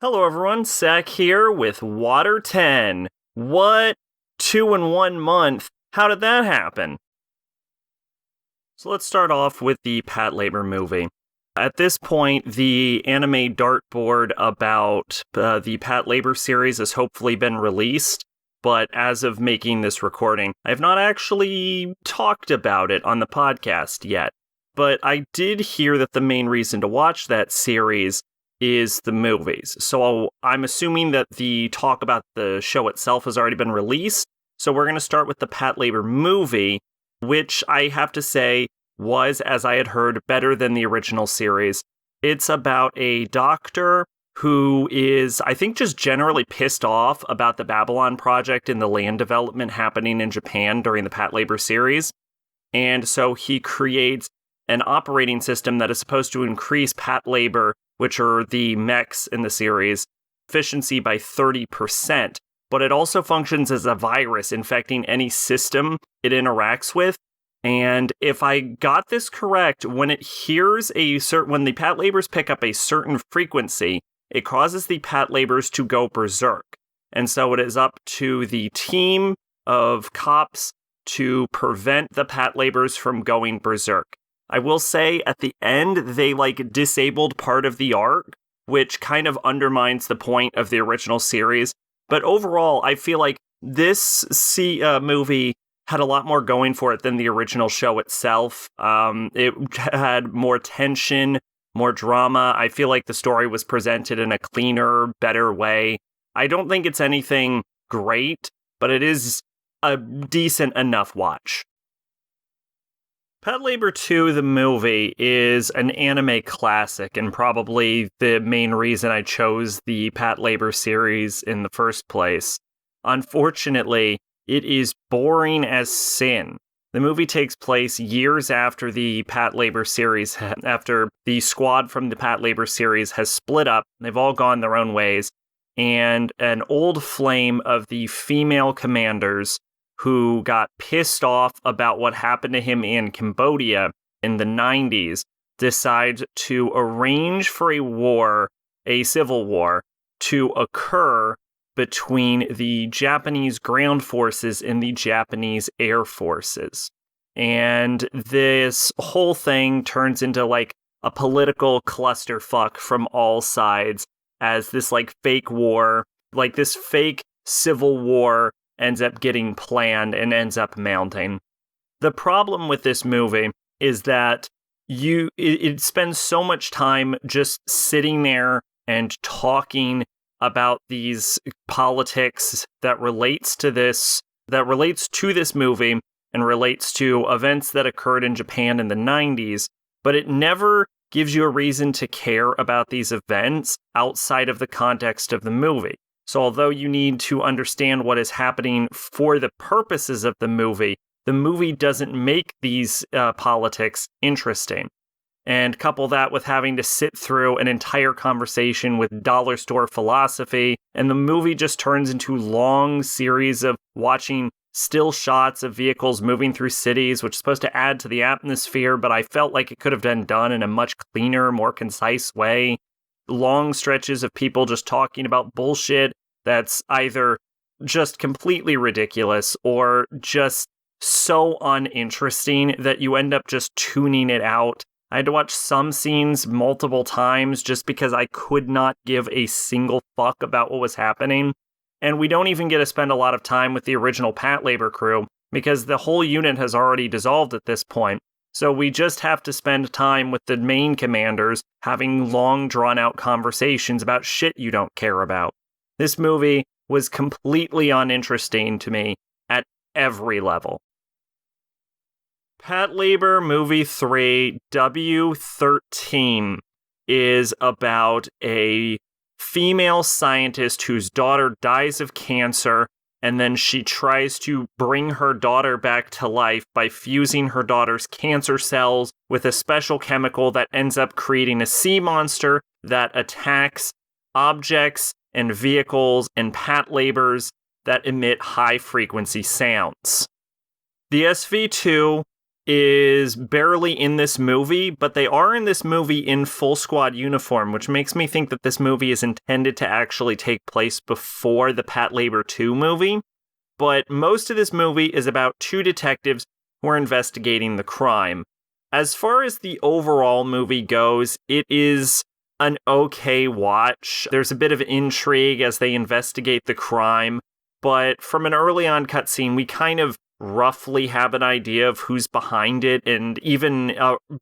Hello everyone, Sack here with Water 10. What? 2 in 1 month? How did that happen? So let's start off with the Patlabor movie. At this point, the anime dartboard about the Patlabor series has hopefully been released, but as of making this recording, I have not actually talked about it on the podcast yet. But I did hear that the main reason to watch that series is the movies. So I'm assuming that the talk about the show itself has already been released. So we're going to start with the Patlabor movie, which I have to say was, as I had heard, better than the original series. It's about a doctor who is, I think, just generally pissed off about the Babylon Project and the land development happening in Japan during the Patlabor series. And so he creates an operating system that is supposed to increase Patlabor, which are the mechs in the series, efficiency by 30%. But it also functions as a virus infecting any system it interacts with. And if I got this correct, when it hears when the Patlabors pick up a certain frequency, it causes the Patlabors to go berserk. And so it is up to the team of cops to prevent the Patlabors from going berserk. I will say at the end, they disabled part of the arc, which kind of undermines the point of the original series. But overall, I feel like this movie had a lot more going for it than the original show itself. It had more tension, more drama. I feel like the story was presented in a cleaner, better way. I don't think it's anything great, but it is a decent enough watch. Patlabor 2, the movie, is an anime classic and probably the main reason I chose the Patlabor series in the first place. Unfortunately, it is boring as sin. The movie takes place years after the Patlabor series, after the squad from the Patlabor series has split up. They've all gone their own ways, and an old flame of the female commanders who got pissed off about what happened to him in Cambodia in the 90s, decides to arrange for a civil war, to occur between the Japanese ground forces and the Japanese air forces. And this whole thing turns into a political clusterfuck from all sides as this fake war, this fake civil war ends up getting planned and ends up mounting. The problem with this movie is that it spends so much time just sitting there and talking about these politics that relates to this movie and relates to events that occurred in Japan in the 90s, but it never gives you a reason to care about these events outside of the context of the movie. So although you need to understand what is happening for the purposes of the movie doesn't make these politics interesting. And couple that with having to sit through an entire conversation with dollar store philosophy, and the movie just turns into a long series of watching still shots of vehicles moving through cities, which is supposed to add to the atmosphere, but I felt like it could have been done in a much cleaner, more concise way. Long stretches of people just talking about bullshit that's either just completely ridiculous or just so uninteresting that you end up just tuning it out. I had to watch some scenes multiple times just because I could not give a single fuck about what was happening. And we don't even get to spend a lot of time with the original Patlabor crew because the whole unit has already dissolved at this point. So we just have to spend time with the main commanders having long, drawn-out conversations about shit you don't care about. This movie was completely uninteresting to me at every level. Patlabor Movie 3 W13 is about a female scientist whose daughter dies of cancer, and then she tries to bring her daughter back to life by fusing her daughter's cancer cells with a special chemical that ends up creating a sea monster that attacks objects and vehicles and Patlabors that emit high-frequency sounds. The SV2 is barely in this movie, but they are in this movie in full squad uniform, which makes me think that this movie is intended to actually take place before the Patlabor 2 movie. But most of this movie is about two detectives who are investigating the crime. As far as the overall movie goes, it is an okay watch. There's a bit of intrigue as they investigate the crime, but from an early on cutscene, we kind of roughly have an idea of who's behind it, and even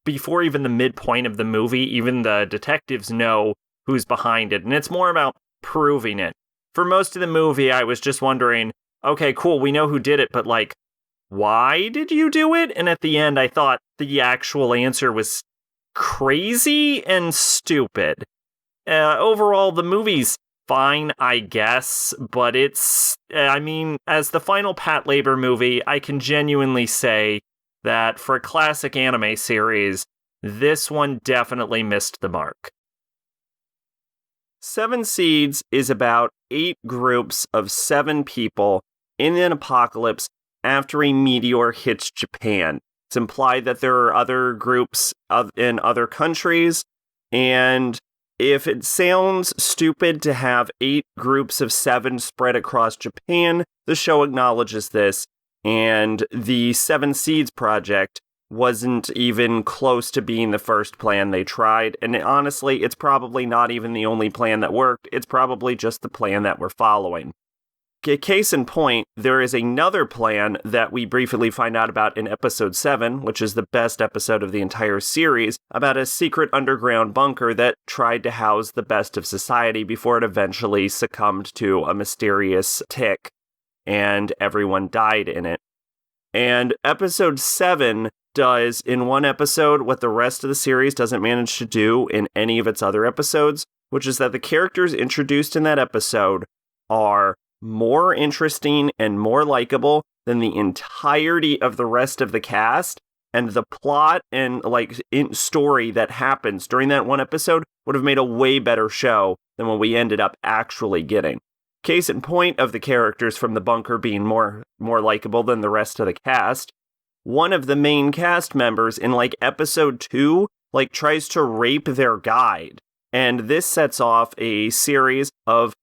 before even the midpoint of the movie, even the detectives know who's behind it, and it's more about proving it. For most of the movie, I was just wondering, okay, cool, we know who did it, but like, why did you do it? And at the end, I thought the actual answer was crazy and stupid. Overall, the movie's fine, I guess, but it's, as the final Patlabor movie, I can genuinely say that for a classic anime series, this one definitely missed the mark. Seven Seeds is about 8 groups of 7 people in an apocalypse after a meteor hits Japan. It's implied that there are other groups in other countries, and if it sounds stupid to have 8 groups of 7 spread across Japan, the show acknowledges this, and the Seven Seeds project wasn't even close to being the first plan they tried, and honestly, it's probably not even the only plan that worked, it's probably just the plan that we're following. Case in point, there is another plan that we briefly find out about in episode 7, which is the best episode of the entire series, about a secret underground bunker that tried to house the best of society before it eventually succumbed to a mysterious tick, and everyone died in it. And episode 7 does in one episode what the rest of the series doesn't manage to do in any of its other episodes, which is that the characters introduced in that episode are more interesting and more likable than the entirety of the rest of the cast, and the plot and story that happens during that one episode would have made a way better show than what we ended up actually getting. Case in point of the characters from the bunker being more likable than the rest of the cast, one of the main cast members in episode 2 tries to rape their guide, and this sets off a series of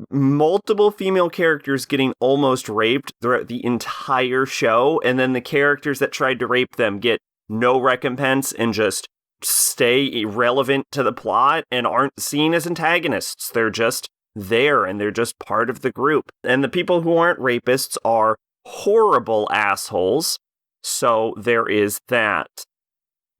multiple female characters getting almost raped throughout the entire show, and then the characters that tried to rape them get no recompense and just stay irrelevant to the plot and aren't seen as antagonists. They're just there, and they're just part of the group. And the people who aren't rapists are horrible assholes, so there is that.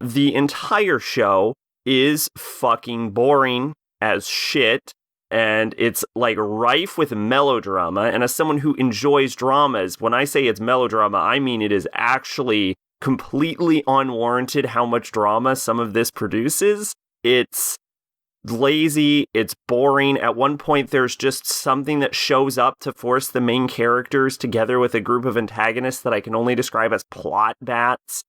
The entire show is fucking boring as shit, and it's rife with melodrama, and as someone who enjoys dramas, when I say it's melodrama, I mean it is actually completely unwarranted how much drama some of this produces. It's lazy, it's boring. At one point, there's just something that shows up to force the main characters together with a group of antagonists that I can only describe as plot bats.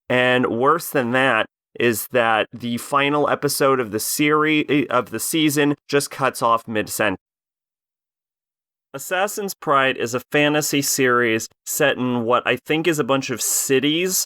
And worse than that is that the final episode of the season just cuts off mid-sentence. Assassin's Pride is a fantasy series set in what I think is a bunch of cities,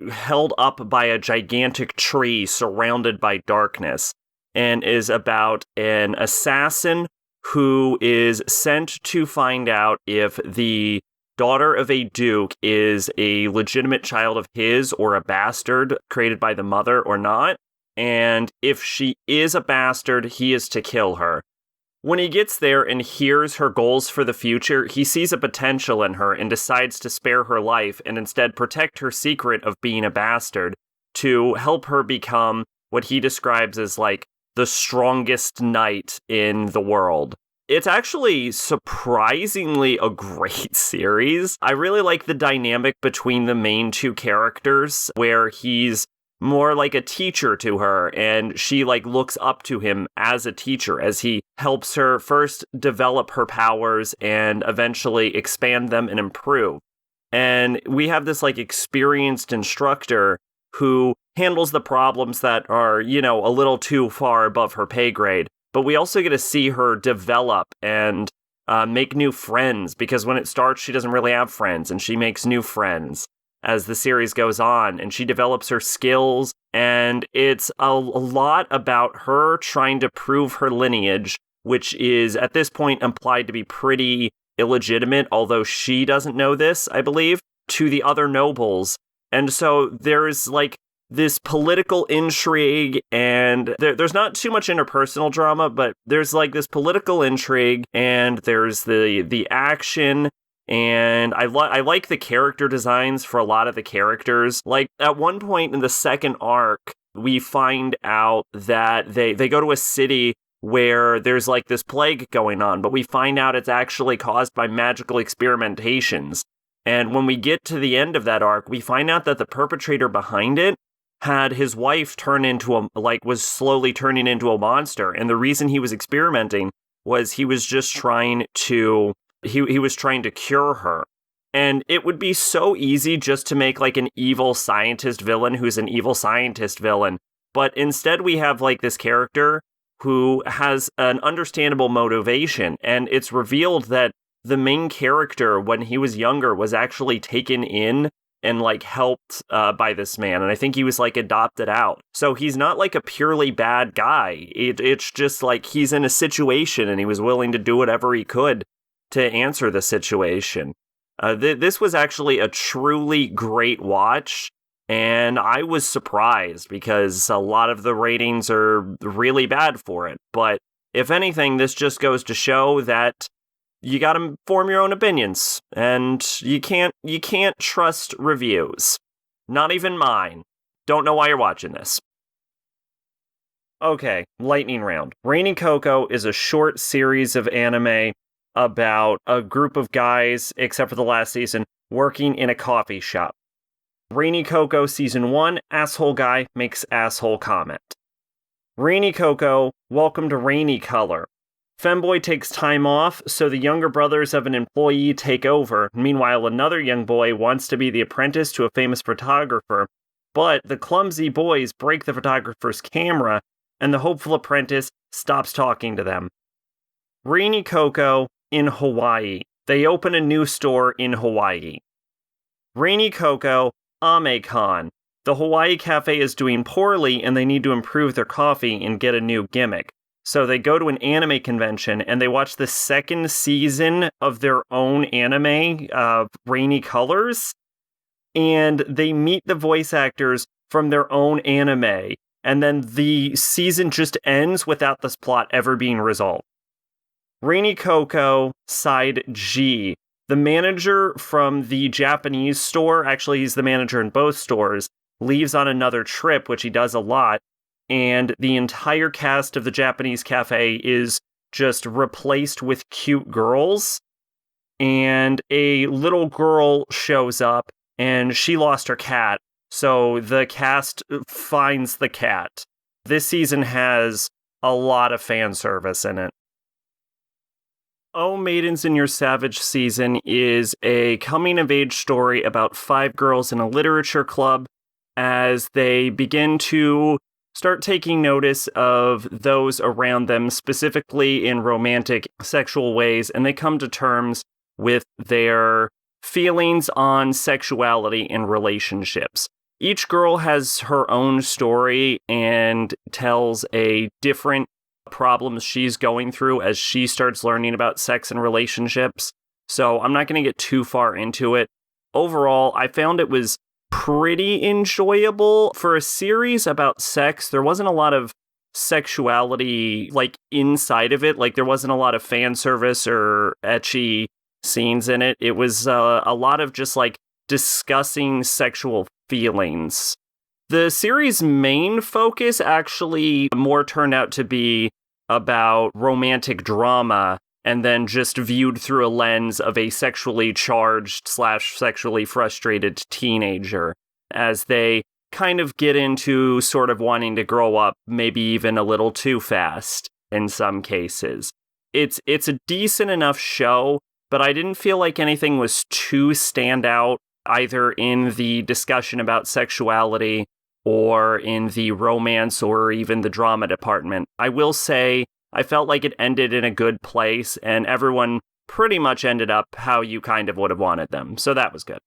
held up by a gigantic tree surrounded by darkness, and is about an assassin who is sent to find out if the daughter of a duke is a legitimate child of his or a bastard created by the mother or not, and if she is a bastard, he is to kill her. When he gets there and hears her goals for the future, he sees a potential in her and decides to spare her life and instead protect her secret of being a bastard to help her become what he describes as the strongest knight in the world. It's actually surprisingly a great series. I really like the dynamic between the main two characters, where he's more like a teacher to her, and she looks up to him as a teacher as he helps her first develop her powers and eventually expand them and improve. And we have this experienced instructor who handles the problems that are, a little too far above her pay grade. But we also get to see her develop and make new friends, because when it starts, she doesn't really have friends, and she makes new friends. as the series goes on, and she develops her skills, and it's a lot about her trying to prove her lineage, which is at this point implied to be pretty illegitimate, although she doesn't know this, I believe, to the other nobles. And so there's like this political intrigue, and there's not too much interpersonal drama, but there's like this political intrigue, and there's the action, and I like the character designs for a lot of the characters. Like, at one point in the second arc, we find out that they go to a city where there's like this plague going on, but we find out it's actually caused by magical experimentations. And when we get to the end of that arc, we find out that the perpetrator behind it had his wife was slowly turning into a monster. And the reason he was experimenting was he was just trying to cure her. And it would be so easy just to make like an evil scientist villain who's an evil scientist villain. But instead we have like this character who has an understandable motivation. And it's revealed that the main character, when he was younger, was actually taken in and like helped by this man, and I think he was like adopted out. So he's not like a purely bad guy. It's just like he's in a situation and he was willing to do whatever he could to answer the situation. This was actually a truly great watch, and I was surprised because a lot of the ratings are really bad for it. But if anything, this just goes to show that you gotta form your own opinions, and you can't trust reviews. Not even mine. Don't know why you're watching this. Okay, lightning round. Rainy Cocoa is a short series of anime about a group of guys, except for the last season, working in a coffee shop. Rainy Cocoa Season 1, asshole guy makes asshole comment. Rainy Cocoa, welcome to Rainy Color. Femboy takes time off, so the younger brothers of an employee take over. Meanwhile, another young boy wants to be the apprentice to a famous photographer, but the clumsy boys break the photographer's camera, and the hopeful apprentice stops talking to them. Rainy Cocoa in Hawaii. They open a new store in Hawaii. Rainy Cocoa, Ame-con. The Hawaii cafe is doing poorly, and they need to improve their coffee and get a new gimmick. So they go to an anime convention and they watch the second season of their own anime, Rainy Colors, and they meet the voice actors from their own anime, and then the season just ends without this plot ever being resolved. Rainy Cocoa, Side G. The manager from the Japanese store, actually he's the manager in both stores, leaves on another trip, which he does a lot, and the entire cast of the Japanese cafe is just replaced with cute girls. And a little girl shows up, and she lost her cat, so the cast finds the cat. This season has a lot of fan service in it. Oh, Maidens in Your Savage Season is a coming-of-age story about 5 girls in a literature club as they begin to start taking notice of those around them, specifically in romantic, sexual ways, and they come to terms with their feelings on sexuality in relationships. Each girl has her own story and tells a different problems she's going through as she starts learning about sex and relationships. So I'm not going to get too far into it. Overall, I found it was pretty enjoyable. For a series about sex, there wasn't a lot of sexuality like inside of it. Like there wasn't a lot of fan service or ecchi scenes in it. It was a lot of just like discussing sexual feelings. The series' main focus actually more turned out to be about romantic drama, and then just viewed through a lens of a sexually charged / sexually frustrated teenager, as they kind of get into sort of wanting to grow up, maybe even a little too fast in some cases. It's a decent enough show, but I didn't feel like anything was too standout, either in the discussion about sexuality or in the romance or even the drama department. I will say, I felt like it ended in a good place, and everyone pretty much ended up how you kind of would have wanted them, so that was good.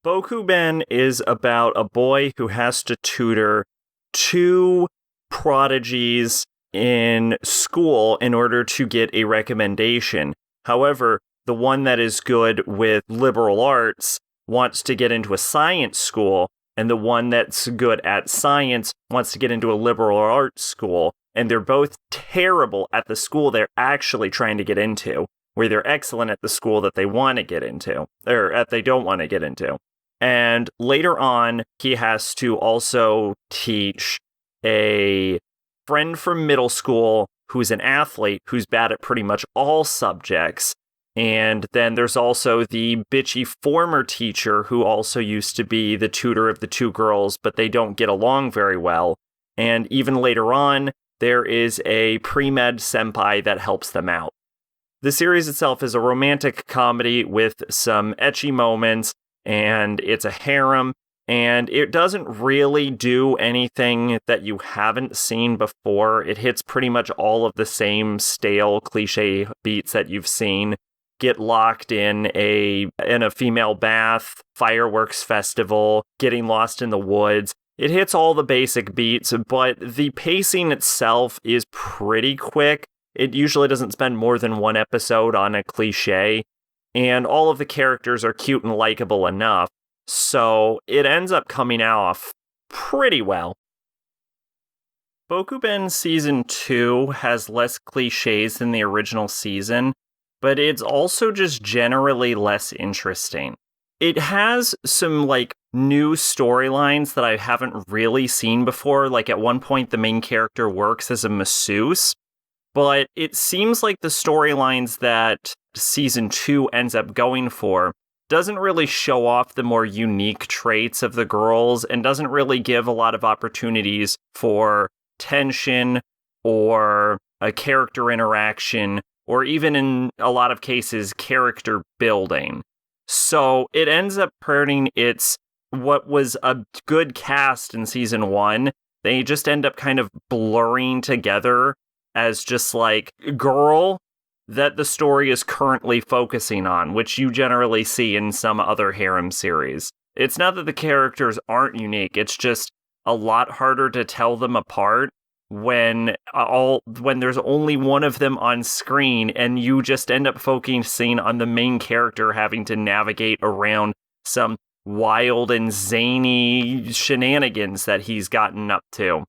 Bokuben is about a boy who has to tutor two prodigies in school in order to get a recommendation. However, the one that is good with liberal arts wants to get into a science school, and the one that's good at science wants to get into a liberal arts school, and they're both terrible at the school they're actually trying to get into, where they're excellent at the school that they want to get into, or that they don't want to get into. And later on, he has to also teach a friend from middle school who's an athlete who's bad at pretty much all subjects. And then there's also the bitchy former teacher who also used to be the tutor of the two girls, but they don't get along very well. And even later on, there is a pre-med senpai that helps them out. The series itself is a romantic comedy with some ecchi moments, and it's a harem, and it doesn't really do anything that you haven't seen before. It hits pretty much all of the same stale cliche beats that you've seen. Get locked in a female bath, fireworks festival, getting lost in the woods. It hits all the basic beats, but the pacing itself is pretty quick. It usually doesn't spend more than one episode on a cliche, and all of the characters are cute and likable enough, so it ends up coming off pretty well. Bokuben Season 2 has less cliches than the original season, but it's also just generally less interesting. It has some, new storylines that I haven't really seen before. At one point, the main character works as a masseuse, but it seems like the storylines that Season 2 ends up going for doesn't really show off the more unique traits of the girls and doesn't really give a lot of opportunities for tension or a character interaction or even in a lot of cases, character building. So it ends up hurting what was a good cast in Season 1. They just end up kind of blurring together as just girl that the story is currently focusing on, which you generally see in some other harem series. It's not that the characters aren't unique, it's just a lot harder to tell them apart when there's only one of them on screen and you just end up focusing on the main character having to navigate around some wild and zany shenanigans that he's gotten up to.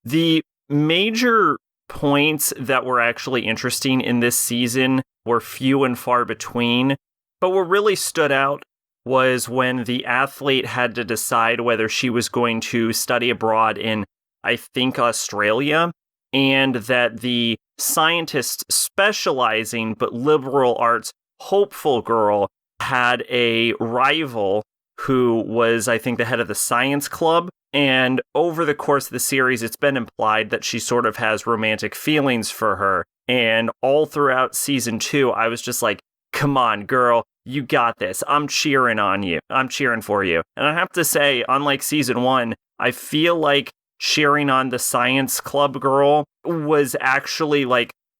The major points that were actually interesting in this season were few and far between, but what really stood out was when the athlete had to decide whether she was going to study abroad in, I think, Australia, and that the scientist specializing but liberal arts hopeful girl had a rival who was, I think, the head of the science club. And over the course of the series, it's been implied that she sort of has romantic feelings for her. And all throughout Season 2, I was just like, come on, girl, you got this. I'm cheering on you. I'm cheering for you. And I have to say, unlike Season 1, I feel like cheering on the science club girl was actually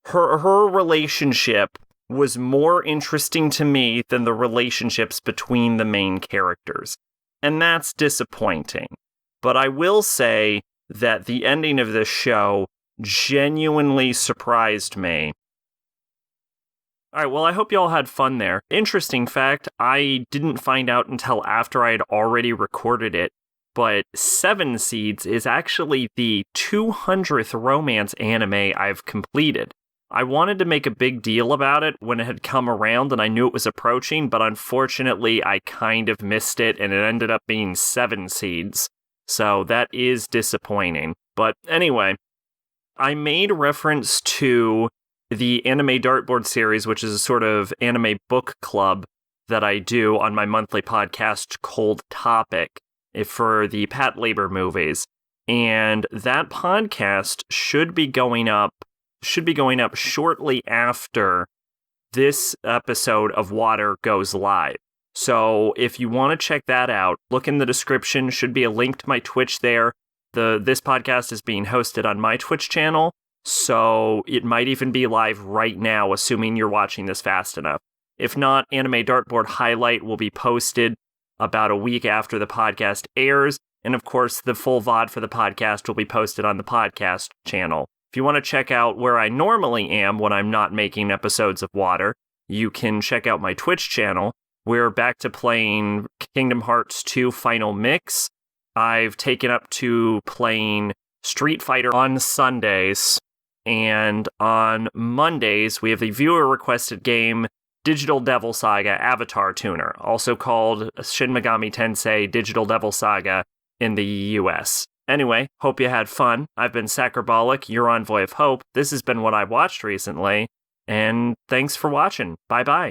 her relationship was more interesting to me than the relationships between the main characters. And that's disappointing. But I will say that the ending of this show genuinely surprised me. Alright, well, I hope you all had fun there. Interesting fact, I didn't find out until after I had already recorded it, but 7 Seeds is actually the 200th romance anime I've completed. I wanted to make a big deal about it when it had come around and I knew it was approaching, but unfortunately I kind of missed it and it ended up being 7 Seeds. So that is disappointing. But anyway, I made reference to the Anime Dartboard series, which is a sort of anime book club that I do on my monthly podcast Cold Topic for the Patlabor movies. And that podcast should be going up shortly after this episode of WIWR goes live. So if you want to check that out, look in the description. Should be a link to my Twitch there. This podcast is being hosted on my Twitch channel, so it might even be live right now, assuming you're watching this fast enough. If not, Anime Dartboard highlight will be posted about a week after the podcast airs. And of course, the full VOD for the podcast will be posted on the podcast channel. If you want to check out where I normally am when I'm not making episodes of Water, you can check out my Twitch channel. We're back to playing Kingdom Hearts 2 Final Mix. I've taken up to playing Street Fighter on Sundays, and on Mondays, we have the viewer-requested game Digital Devil Saga Avatar Tuner, also called Shin Megami Tensei Digital Devil Saga in the US. Anyway, hope you had fun. I've been Sacrabolic, your Envoy of Hope. This has been what I watched recently, and thanks for watching. Bye-bye.